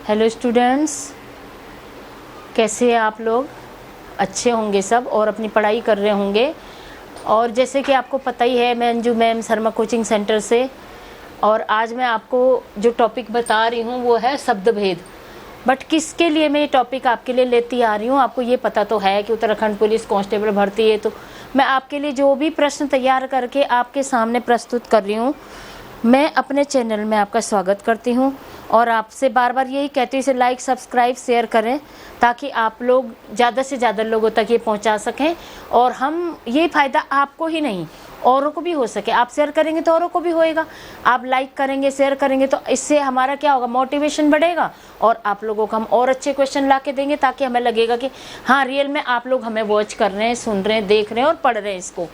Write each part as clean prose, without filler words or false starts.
Hello students, कैसे हैं आप लोग? अच्छे होंगे सब और अपनी पढ़ाई कर रहे होंगे। और जैसे कि आपको पता ही है, मैं Anju ma'am Sharma coaching centre से, और आज मैं आपको जो टॉपिक बता रही हूँ वो है शब्द भेद। बट किसके लिए मैं ये टॉपिक आपके लिए लेती आ रही हूँ, आपको ये पता तो है कि उत्तराखंड पुलिस कांस्टेबल भर्ती है, तो मैं आपके लिए जो भी प्रश्न तैयार करके आपके सामने प्रस्तुत कर रही हूँ, मैं अपने चैनल में आपका स्वागत करती हूँ। और आपसे बार बार यही कहती हूँ, इसे लाइक, सब्सक्राइब, शेयर करें ताकि आप लोग ज़्यादा से ज़्यादा लोगों तक ये पहुँचा सकें। और हम ये फ़ायदा आपको ही नहीं, औरों को भी हो सके। आप शेयर करेंगे तो औरों को भी होएगा, आप लाइक करेंगे, शेयर करेंगे तो इससे हमारा क्या होगा, मोटिवेशन बढ़ेगा और आप लोगों को हम और अच्छे क्वेश्चन ला के देंगे, ताकि हमें लगेगा कि हाँ रियल में आप लोग हमें वॉच कर रहे हैं, सुन रहे हैं, देख रहे हैं और पढ़ रहे हैं इसको।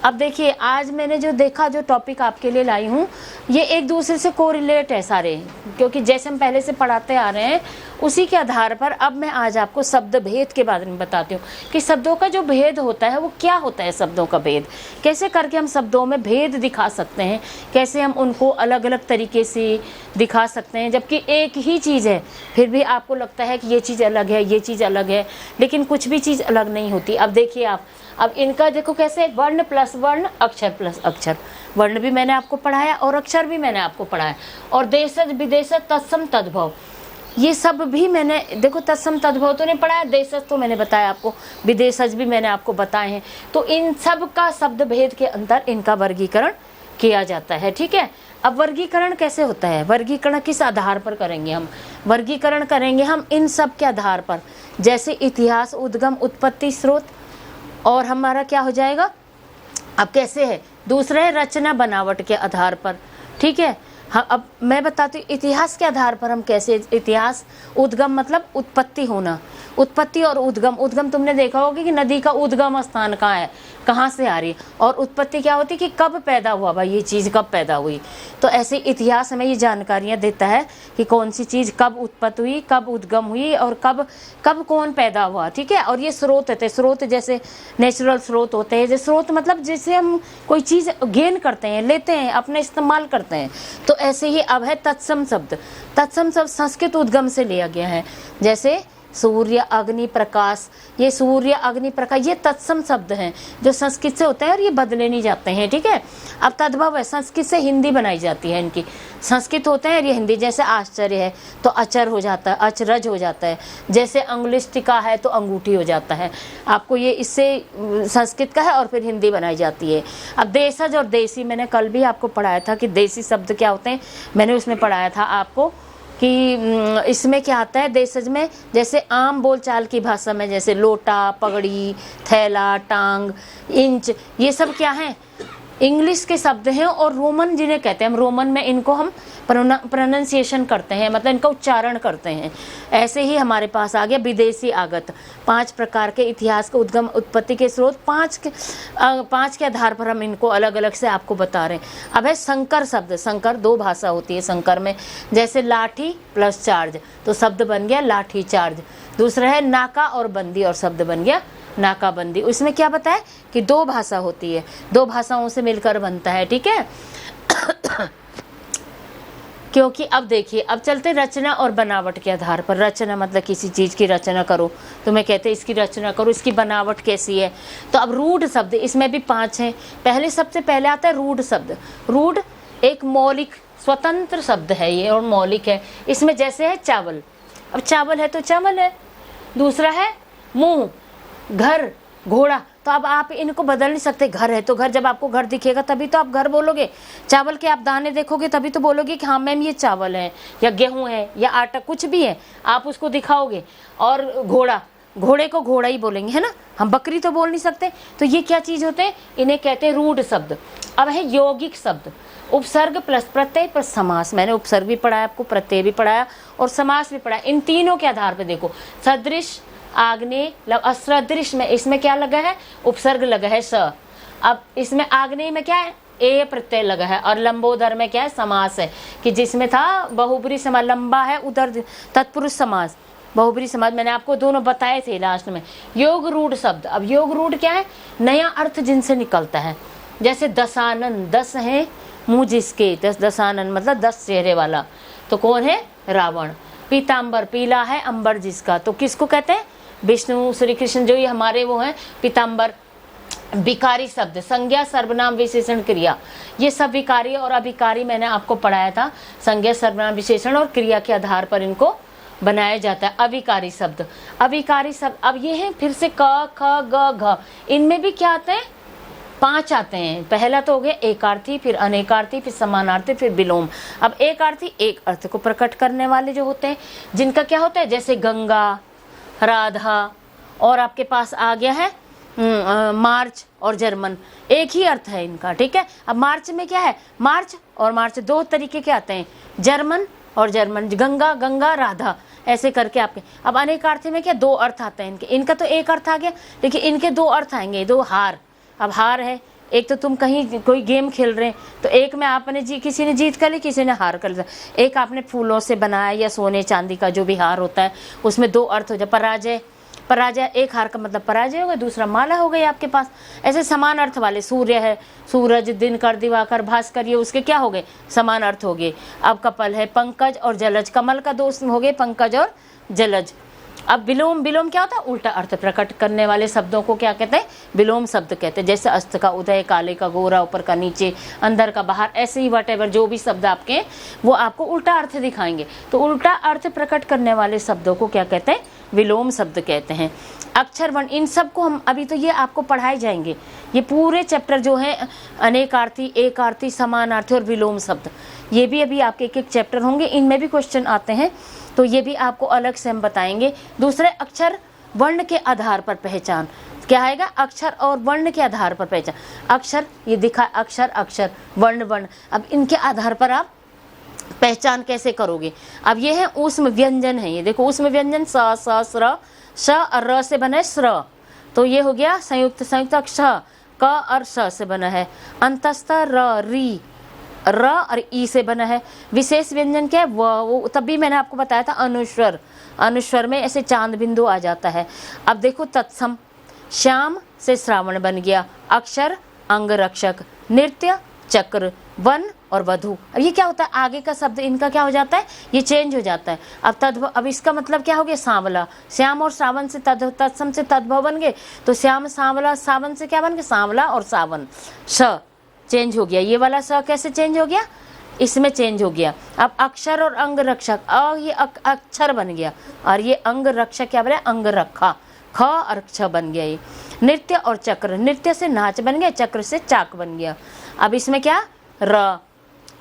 अब देखिए, आज मैंने जो देखा, जो टॉपिक आपके लिए लाई हूँ, ये एक दूसरे से कोरिलेट है सारे, क्योंकि जैसे हम पहले से पढ़ाते आ रहे हैं उसी के आधार पर अब मैं आज आपको शब्द भेद के बारे में बताती हूँ कि शब्दों का जो भेद होता है वो क्या होता है। शब्दों का भेद कैसे करके हम शब्दों में भेद दिखा सकते हैं, कैसे हम उनको अलग अलग तरीके से दिखा सकते हैं, जबकि एक ही चीज़ है फिर भी आपको लगता है कि ये चीज़ अलग है, ये चीज़ अलग है, लेकिन कुछ भी चीज़ अलग नहीं होती। अब देखिए आप, अब इनका देखो कैसे, वर्ण प्लस वर्ण, अक्षर प्लस अक्षर। वर्ण भी मैंने आपको पढ़ाया और अक्षर भी मैंने आपको पढ़ाया। और देशज विदेशज तत्सम तद्भव, ये सब भी मैंने, देखो तत्सम तद्भव तो नहीं पढ़ाया, देशज तो मैंने बताया आपको, विदेशज भी मैंने आपको बताए हैं। तो इन सब का शब्द भेद के अंदर इनका वर्गीकरण किया जाता है, ठीक है। अब वर्गीकरण कैसे होता है, वर्गीकरण किस आधार पर करेंगे हम? वर्गीकरण करेंगे हम इन सब के आधार पर, जैसे इतिहास, उद्गम, उत्पत्ति, स्रोत, और हमारा क्या हो जाएगा, अब कैसे है, दूसरा है रचना बनावट के आधार पर, ठीक है। हाँ, अब मैं बताती हूँ इतिहास के आधार पर हम कैसे, इतिहास, उद्गम मतलब उत्पत्ति होना, उत्पत्ति और उद्गम। उद्गम तुमने देखा होगा कि नदी का उद्गम स्थान कहाँ है, कहाँ से आ रही है, और उत्पत्ति क्या होती है कि कब पैदा हुआ, भाई ये चीज़ कब पैदा हुई। तो ऐसे इतिहास हमें ये जानकारियाँ देता है कि कौन सी चीज़ कब उत्पत्ति हुई, कब उद्गम हुई और कब कब कौन पैदा हुआ, ठीक है। और ये स्रोत होते हैं, स्रोत जैसे नेचुरल स्रोत होते हैं, जैसे स्रोत मतलब जैसे हम कोई चीज़ गेन करते हैं, लेते हैं, अपने इस्तेमाल करते हैं। तो ऐसे ही अब है तत्सम शब्द। तत्सम शब्द संस्कृत उद्गम से लिया गया है, जैसे सूर्य, अग्नि, प्रकाश। ये सूर्य, अग्नि, प्रकाश ये तत्सम शब्द हैं जो संस्कृत से होते हैं और ये बदले नहीं जाते हैं, ठीक है। अब तद्भव है, संस्कृत से हिंदी बनाई जाती है इनकी, संस्कृत होते हैं और ये हिंदी। जैसे आश्चर्य है तो अचर हो जाता है, अचरज हो जाता है। जैसे अंगुलिष्टिका है तो अंगूठी हो जाता है। आपको ये इससे संस्कृत का है और फिर हिंदी बनाई जाती है। अब देशज और देसी, मैंने कल भी आपको पढ़ाया था कि देसी शब्द क्या होते हैं, मैंने उसमें पढ़ाया था आपको कि इसमें क्या आता है देशज में, जैसे आम बोलचाल की भाषा में, जैसे लोटा, पगड़ी, थैला, टांग, इंच, ये सब क्या हैं, इंग्लिश के शब्द हैं। और रोमन जिन्हें कहते हैं हम, रोमन में इनको हम प्रोनाउंसिएशन करते हैं, मतलब इनका उच्चारण करते हैं। ऐसे ही हमारे पास आ गया विदेशी आगत। 5 प्रकार के इतिहास के उद्गम, उत्पत्ति के स्रोत, 5 के आधार पर हम इनको अलग अलग से आपको बता रहे हैं। अब है संकर शब्द। संकर 2 भाषा होती है संकर में, जैसे लाठी प्लस चार्ज, तो शब्द बन गया लाठी चार्ज। दूसरा है नाका और बंदी, और शब्द बन गया नाकाबंदी। उसमें क्या बताया कि 2 भाषा होती है, 2 भाषाओं से मिलकर बनता है, ठीक है। क्योंकि अब देखिए, अब चलते रचना और बनावट के आधार पर। रचना मतलब किसी चीज़ की रचना करो, तो मैं कहते हैं इसकी रचना करो, इसकी बनावट कैसी है। तो अब रूढ़ शब्द, इसमें भी 5 हैं। पहले सबसे पहले आता है रूढ़ शब्द। रूढ़ एक मौलिक स्वतंत्र शब्द है ये, और मौलिक है। इसमें जैसे है चावल, अब चावल है तो चावल है। दूसरा है मुँह, घर, घोड़ा, तो अब आप इनको बदल नहीं सकते। घर है तो घर, जब आपको घर दिखेगा तभी तो आप घर बोलोगे। चावल के आप दाने देखोगे तभी तो बोलोगे कि हाँ मैम ये चावल है, या गेहूं है, या आटा, कुछ भी है, आप उसको दिखाओगे। और घोड़ा, घोड़े को घोड़ा ही बोलेंगे, है ना, हम बकरी तो बोल नहीं सकते। तो ये क्या चीज़ होते हैं, इन्हें कहते हैं रूढ़ शब्द। अब है यौगिक शब्द। उपसर्ग प्लस प्रत्यय प्लस समास। मैंने उपसर्ग भी पढ़ाया आपको, प्रत्यय भी पढ़ाया और समास भी पढ़ाया। इन तीनों के आधार पर देखो, सदृश, आग्नेय, असदृश में इसमें क्या लगा है, उपसर्ग लगा है स। अब इसमें आग्नेय में क्या है, ए प्रत्यय लगा है। और लंबोदर में क्या है, समास है, कि जिसमें था बहुब्री समास, लंबा है उधर तत्पुरुष समास, बहुब्री समास मैंने आपको दोनों बताए थे लास्ट में। योग रूढ़ शब्द। अब योग रूढ़ क्या है, नया अर्थ जिनसे निकलता है। जैसे दशानन, 10 है मुँह जिसके, 10 दशानन मतलब 10 चेहरे वाला, तो कौन है, रावण। पीतांबर, पीला है अंबर जिसका, तो किसको कहते हैं? विष्णु श्री कृष्ण जो ये हमारे वो हैं पीतांबर। विकारी शब्द, संज्ञा सर्वनाम विशेषण क्रिया, ये सब विकारी और अभिकारी मैंने आपको पढ़ाया था। संज्ञा सर्वनाम विशेषण और क्रिया के आधार पर इनको बनाया जाता है। अभिकारी शब्द, अभिकारी शब्द अब ये है फिर से क ख ग घ, इनमें भी क्या आते हैं? 5 आते हैं। पहला तो हो गया एकार्थी, फिर अनेकार्थी, फिर समानार्थी, फिर विलोम। अब एकार्थी एक अर्थ को प्रकट करने वाले जो होते हैं, जिनका क्या होता है? जैसे गंगा, राधा, और आपके पास आ गया है मार्च और जर्मन, एक ही अर्थ है इनका, ठीक है। अब मार्च में क्या है? मार्च और मार्च 2 तरीके के आते हैं, जर्मन और जर्मन, गंगा, गंगा, राधा, ऐसे करके आपके। अब अनेकार्थी में क्या 2 अर्थ आते हैं इनके, इनका तो एक अर्थ आ गया, लेकिन इनके 2 अर्थ आएंगे, 2 हार। अब हार है, एक तो तुम कहीं कोई गेम खेल रहे हैं तो एक में आपने किसी ने जीत कर ली, किसी ने हार कर लिया। एक आपने फूलों से बनाया या सोने चांदी का जो भी हार होता है, उसमें 2 अर्थ हो जाए। पराजय, पराजय एक हार का मतलब पराजय हो गया, दूसरा माला हो गई आपके पास। ऐसे समान अर्थ वाले, सूर्य है, सूरज, दिनकर, दिवाकर, भास्कर, ये उसके क्या हो गए? समान अर्थ हो गए। अब कपल है, पंकज और जलज, कमल का 2 हो गए, पंकज और जलज। अब विलोम, विलोम क्या होता है? उल्टा अर्थ प्रकट करने वाले शब्दों को क्या कहते हैं? विलोम शब्द कहते हैं। जैसे अस्त का उदय, काले का गोरा, ऊपर का नीचे, अंदर का बाहर, ऐसे ही वटेवर जो भी शब्द आपके हैं वो आपको उल्टा अर्थ दिखाएंगे। तो उल्टा अर्थ प्रकट करने वाले शब्दों को क्या कहते हैं? विलोम शब्द कहते हैं। अक्षर वर्ण, इन सब को हम अभी तो ये आपको पढ़ाए जाएंगे। ये पूरे चैप्टर जो है अनेकार्थी, एकार्थी, समानार्थी और विलोम शब्द, ये भी अभी आपके एक एक चैप्टर होंगे, इनमें भी क्वेश्चन आते हैं, तो ये भी आपको अलग से हम बताएंगे। दूसरे अक्षर वर्ण के आधार पर पहचान, क्या आएगा? अक्षर और वर्ण के आधार पर पहचान। अक्षर ये दिखा, अक्षर अक्षर, वर्ण वर्ण, अब इनके आधार पर आप पहचान कैसे करोगे? अब ये है ऊष्म व्यंजन है, ये देखो ऊष्म व्यंजन, स स स्र, श और र से बना है स्र, तो ये हो गया संयुक्त, संयुक्त अक्षर क और स से बना है। अंतस्थ र, री, र और ई से बना है। विशेष व्यंजन क्या है? वो तब भी मैंने आपको बताया था अनुस्वर, अनुस्वर में ऐसे चांद बिंदु आ जाता है। अब देखो तत्सम, श्याम से श्रावण बन गया, अक्षर अंगरक्षक, नृत्य चक्र, वन और वधु। अब ये क्या होता है? आगे का शब्द इनका क्या हो जाता है? ये चेंज हो जाता है। अब इसका मतलब क्या हो गया? सांवला, श्याम और सावन से तत्सम से तद्भव बन गए, तो श्याम सांवला, सावन से क्या बन गया? सांवला और सावन। स चेंज हो गया, ये वाला स कैसे चेंज हो गया? इसमें चेंज हो गया। अब अक्षर और अंग रक्षक, ये अक्षर बन गया और ये अंग रक्षक क्या बना? अंग रखा, ख और क्ष बन गया। ये नृत्य और चक्र, नृत्य से नाच बन गया, चक्र से चाक बन गया। अब इसमें क्या? र।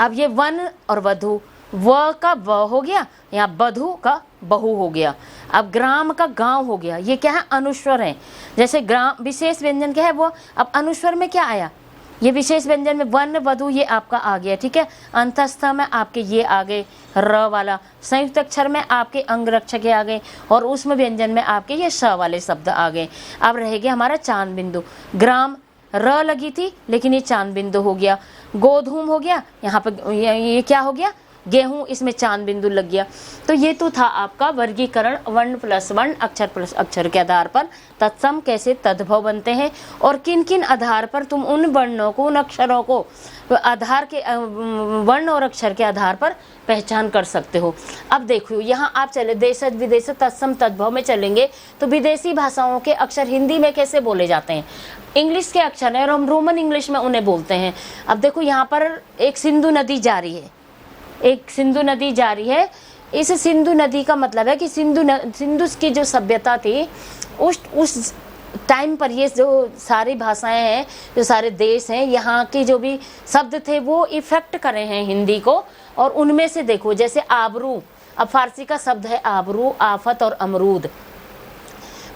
अब ये वन और वधु, व का व हो गया, यहाँ बधु का बहु हो गया। अब ग्राम का गांव हो गया, ये क्या है? अनुस्वर है। जैसे ग्राम विशेष व्यंजन क्या है वो, अब अनुस्वर में क्या आया? ये विशेष व्यंजन में वन वधु ये आपका आ गया, ठीक है। अंतस्थ में आपके ये आ गए र वाला, संयुक्त अक्षर में आपके अंगरक्षक आ गए और उसमें व्यंजन में आपके ये श वाले शब्द आ गए। अब रह गया हमारा चांद बिंदु। ग्राम र लगी थी लेकिन ये चांद बिंदु हो गया। गोधूम हो गया, यहाँ पर ये क्या हो गया? गेहूं, इसमें चांद बिंदु लग गया। तो ये तो था आपका वर्गीकरण, वर्ण प्लस वर्ण, अक्षर प्लस अक्षर के आधार पर तत्सम कैसे तद्भव बनते हैं और किन किन आधार पर तुम उन वर्णों को, उन अक्षरों को आधार के वर्ण और अक्षर के आधार पर पहचान कर सकते हो। अब देखो यहाँ आप चले देशज विदेश तत्सम तद्भव में चलेंगे तो विदेशी भाषाओं के अक्षर हिंदी में कैसे बोले जाते हैं? इंग्लिश के अक्षर है और हम रोमन इंग्लिश में उन्हें बोलते हैं। अब देखो यहाँ पर एक सिंधु नदी जा रही है, एक सिंधु नदी जारी है। इस सिंधु नदी का मतलब है कि सिंधु की जो सभ्यता थी उस टाइम पर ये जो सारी भाषाएं हैं, जो सारे देश हैं, यहाँ के जो भी शब्द थे वो इफेक्ट करे हैं हिंदी को। और उनमें से देखो जैसे आबरू, अब फारसी का शब्द है आबरू, आफत और अमरूद।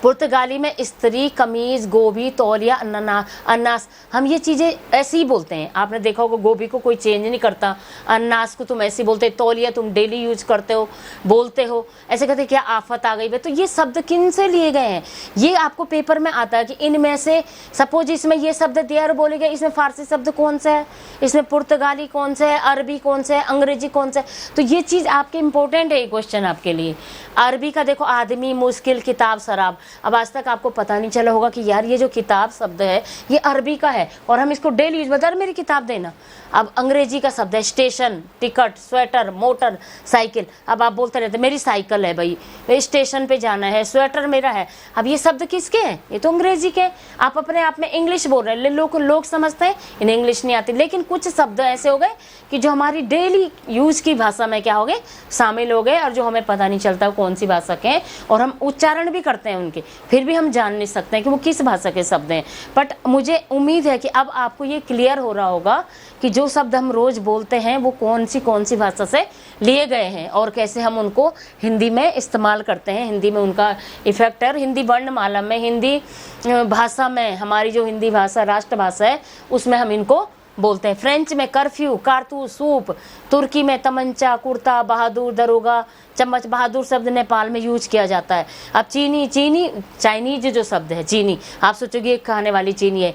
पुर्तगाली में स्त्री, कमीज, गोभी, तौलिया, अन्नास, हम ये चीज़ें ऐसे ही बोलते हैं। आपने देखा होगा गोभी को कोई चेंज नहीं करता, अन्नास को तुम ऐसे बोलते, तौलिया तुम डेली यूज करते हो, बोलते हो, ऐसे कहते क्या आफत आ गई है। तो ये शब्द किन से लिए गए हैं? ये आपको पेपर में आता है कि इनमें से सपोज इसमें ये शब्द दिया और बोले गए, इसमें फारसी शब्द कौन सा है, इसमें पुर्तगाली कौन सा है, अरबी कौन सा है, अंग्रेजी कौन सा है। तो ये चीज़ आपके इंपॉर्टेंट है, क्वेश्चन आपके लिए। अरबी का देखो आदमी, मुश्किल, किताब, शराब, अब आज तक आपको पता नहीं चला होगा कि यार ये जो किताब शब्द है ये अरबी का है और हम इसको डेली यूज बता, मेरी किताब देना। अब अंग्रेजी का शब्द है station, ticket, sweater, motor, cycle. अब आप बोलते रहते मेरी साइकिल है भाई, स्टेशन पे जाना है, स्वेटर मेरा है। अब ये शब्द किसके हैं? ये तो अंग्रेजी के। आप अपने आप में इंग्लिश बोल रहे हैं, लोग समझते हैं इन्हें इंग्लिश नहीं आती, लेकिन कुछ शब्द ऐसे हो गए कि जो हमारी डेली यूज की भाषा में क्या हो गए, शामिल हो गए, और जो हमें पता नहीं चलता कौन सी भाषा के हैं, और हम उच्चारण भी करते हैं उनके, फिर भी हम जान नहीं सकते हैं कि वो किस भाषा के शब्द हैं। बट मुझे उम्मीद है कि अब आपको ये क्लियर हो रहा होगा कि जो शब्द हम रोज बोलते हैं वो कौन सी भाषा से लिए गए हैं और कैसे हम उनको हिंदी में इस्तेमाल करते हैं, हिंदी में उनका इफेक्ट है। हिंदी वर्णमाला में, हिंदी भाषा में, हमारी जो हिंदी भाषा राष्ट्रभाषा है उसमें हम इनको बोलते हैं। फ्रेंच में कर्फ्यू, कारतूस, सूप, तुर्की में तमंचा, कुर्ता, बहादुर, दरोगा, चम्मच। बहादुर शब्द नेपाल में यूज किया जाता है। अब चाइनीज जो शब्द है, चीनी, आप सोचोगे एक खाने वाली चीनी है।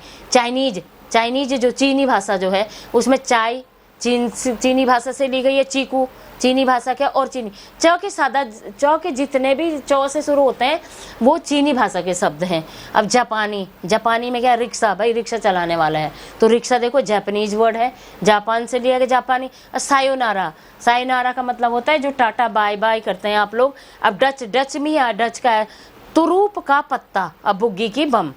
चाइनीज जो चीनी भाषा जो है उसमें चाय चीनी भाषा से ली गई है, चीकू चीनी भाषा के, और चीनी चौ के जितने भी चौ से शुरू होते हैं वो चीनी भाषा के शब्द हैं। अब जापानी में क्या, रिक्शा, भाई रिक्शा चलाने वाला है तो रिक्शा देखो जापानीज वर्ड है, जापान से लिया गया जापानी। सायोनारा का मतलब होता है जो टाटा बाय बाय करते हैं आप लोग। अब डच का है तुरूप का पत्ता, अब बुग्गी की बम।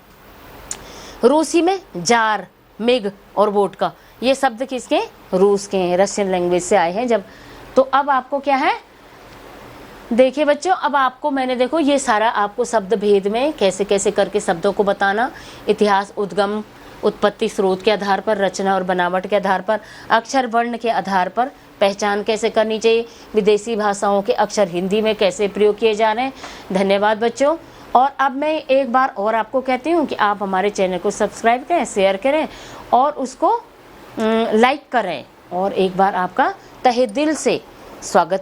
रूसी में जार, मिग और वोडका, ये शब्द किसके? रूस के हैं, रशियन लैंग्वेज से आए हैं जब। तो अब आपको क्या है, देखिए बच्चों, अब आपको मैंने देखो ये सारा आपको शब्द भेद में कैसे कैसे करके शब्दों को बताना, इतिहास, उद्गम, उत्पत्ति, स्रोत के आधार पर, रचना और बनावट के आधार पर, अक्षर वर्ण के आधार पर पहचान कैसे करनी चाहिए, विदेशी भाषाओं के अक्षर हिंदी में कैसे प्रयोग किए जा रहे हैं। धन्यवाद बच्चों। और अब मैं एक बार और आपको कहती हूँ कि आप हमारे चैनल को सब्सक्राइब करें, शेयर करें और उसको लाइक करें, और एक बार आपका तहे दिल से स्वागत